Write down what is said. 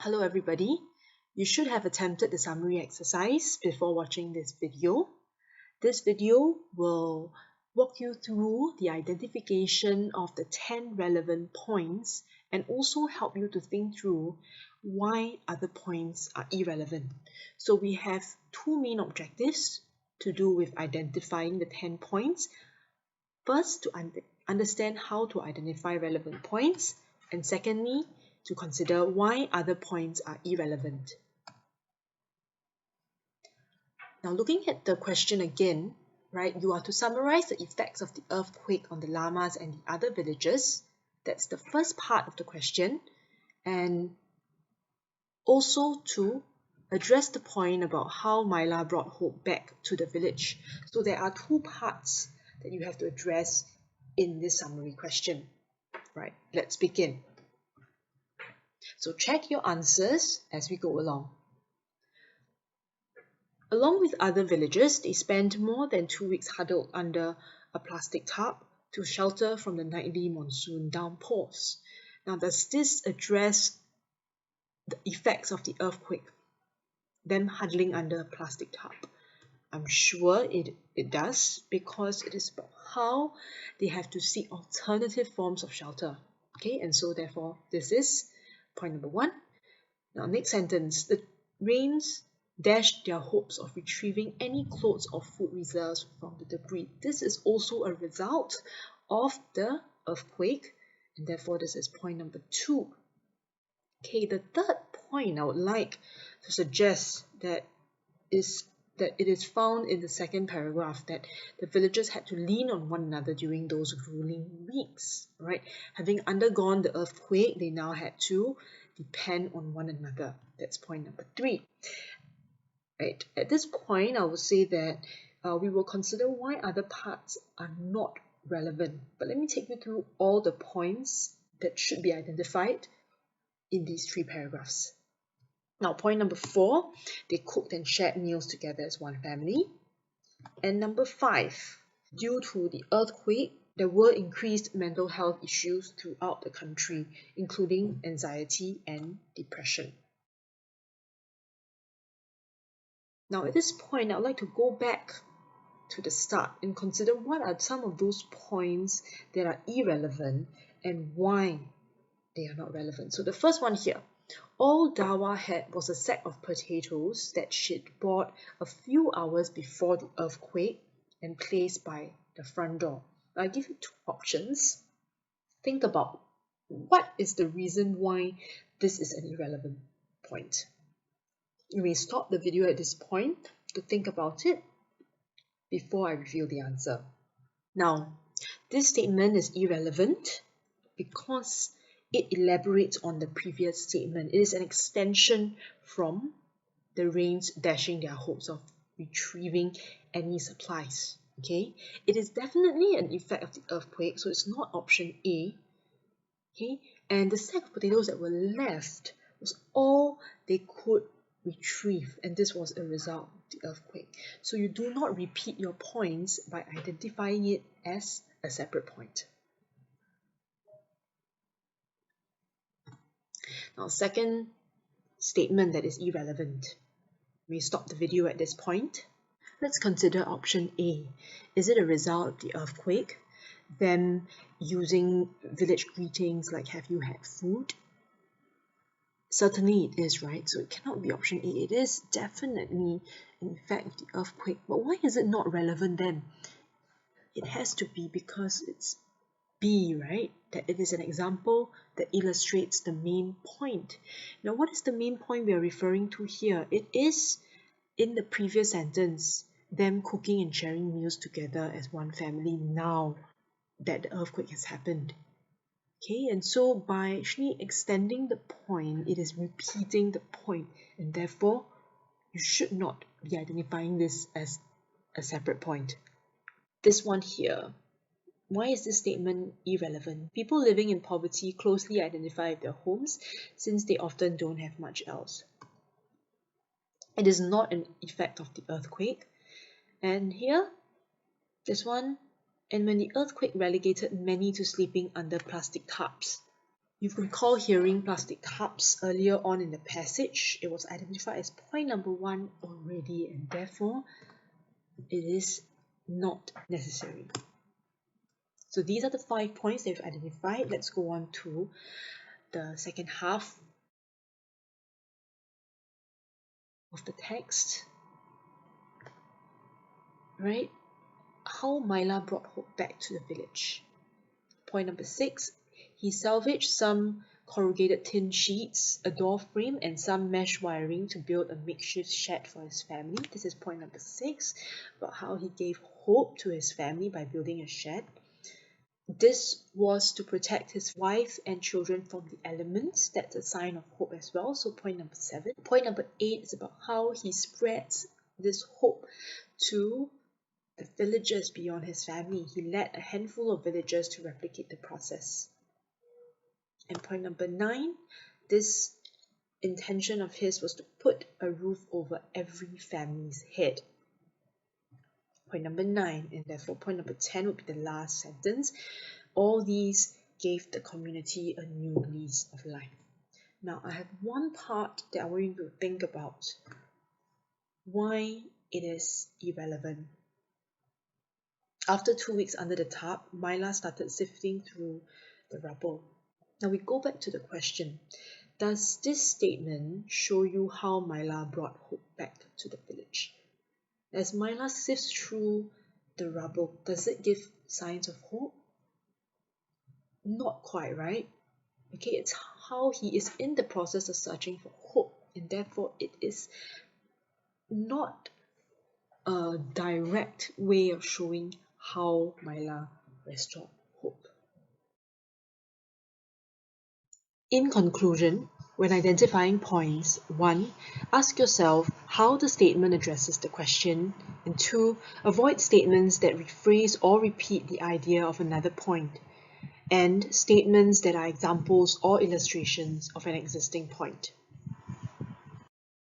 Hello everybody. You should have attempted the summary exercise before watching this video. This video will walk you through the identification of the 10 relevant points and also help you to think through why other points are irrelevant. So we have two main objectives to do with identifying the 10 points. First, to understand how to identify relevant points, and secondly, to consider why other points are irrelevant. Now, looking at the question again, right, you are to summarize the effects of the earthquake on the llamas and the other villagers. That's the first part of the question. And also to address the point about how Myla brought hope back to the village. So there are two parts that you have to address in this summary question. Right, let's begin. So check your answers as we go along. Along with other villagers, they spent more than 2 weeks huddled under a plastic tarp to shelter from the nightly monsoon downpours. Now, does this address the effects of the earthquake, them huddling under a plastic tarp? I'm sure it does, because it is about how they have to seek alternative forms of shelter. Okay, and so therefore this is point number 1. Now, next sentence, the rains dashed their hopes of retrieving any clothes or food reserves from the debris. This is also a result of the earthquake, and therefore this is point number 2. Okay, the third point I would like to suggest that it is found in the second paragraph, that the villagers had to lean on one another during those grueling weeks, right? Having undergone the earthquake, they now had to depend on one another. That's point number 3. Right. At this point, I will say that we will consider why other parts are not relevant. But let me take you through all the points that should be identified in these 3 paragraphs. Now, point number 4, they cooked and shared meals together as one family. And number 5, due to the earthquake, there were increased mental health issues throughout the country, including anxiety and depression. Now, at this point, I'd like to go back to the start and consider what are some of those points that are irrelevant and why they are not relevant. So the first one here, all Dawa had was a sack of potatoes that she'd bought a few hours before the earthquake and placed by the front door. I'll give you 2 options. Think about what is the reason why this is an irrelevant point. You may stop the video at this point to think about it before I reveal the answer. Now, this statement is irrelevant because it elaborates on the previous statement. It is an extension from the rains dashing their hopes of retrieving any supplies. Okay, it is definitely an effect of the earthquake, so it's not option A. Okay, and the sack of potatoes that were left was all they could retrieve, and this was a result of the earthquake. So you do not repeat your points by identifying it as a separate point. Now, second statement that is irrelevant. We stop the video at this point. Let's consider option A. Is it a result of the earthquake? Them using village greetings like "have you had food"? Certainly it is, right? So it cannot be option A. It is definitely an effect of the earthquake. But why is it not relevant then? It has to be because it's B, right? That it is an example that illustrates the main point. Now, what is the main point we are referring to here? It is in the previous sentence, them cooking and sharing meals together as one family now that the earthquake has happened. Okay, and so by actually extending the point, it is repeating the point, and therefore you should not be identifying this as a separate point. This one here, why is this statement irrelevant? People living in poverty closely identify with their homes since they often don't have much else. It is not an effect of the earthquake. And here, this one, and when the earthquake relegated many to sleeping under plastic tarps. You can recall hearing plastic cups earlier on in the passage. It was identified as point number 1 already, and therefore it is not necessary. So these are the 5 points they've identified. Let's go on to the second half of the text. Right? How Myla brought hope back to the village. Point number 6, he salvaged some corrugated tin sheets, a door frame, and some mesh wiring to build a makeshift shed for his family. This is point number 6, about how he gave hope to his family by building a shed. This was to protect his wife and children from the elements. That's a sign of hope as well. So point number 7. Point number 8 is about how he spreads this hope to the villagers beyond his family. He led a handful of villagers to replicate the process. And point number 9, this intention of his was to put a roof over every family's head. Point number 9, and therefore point number 10 would be the last sentence. All these gave the community a new lease of life. Now, I have one part that I want you to think about. Why it is irrelevant. After 2 weeks under the tarp, Myla started sifting through the rubble. Now we go back to the question. Does this statement show you how Myla brought hope back to the village? As Myla sifts through the rubble, does it give signs of hope? Not quite, right? Okay, it's how he is in the process of searching for hope, and therefore it is not a direct way of showing how Myla restored hope. In conclusion, when identifying points, 1. Ask yourself how the statement addresses the question, and 2. Avoid statements that rephrase or repeat the idea of another point, and statements that are examples or illustrations of an existing point.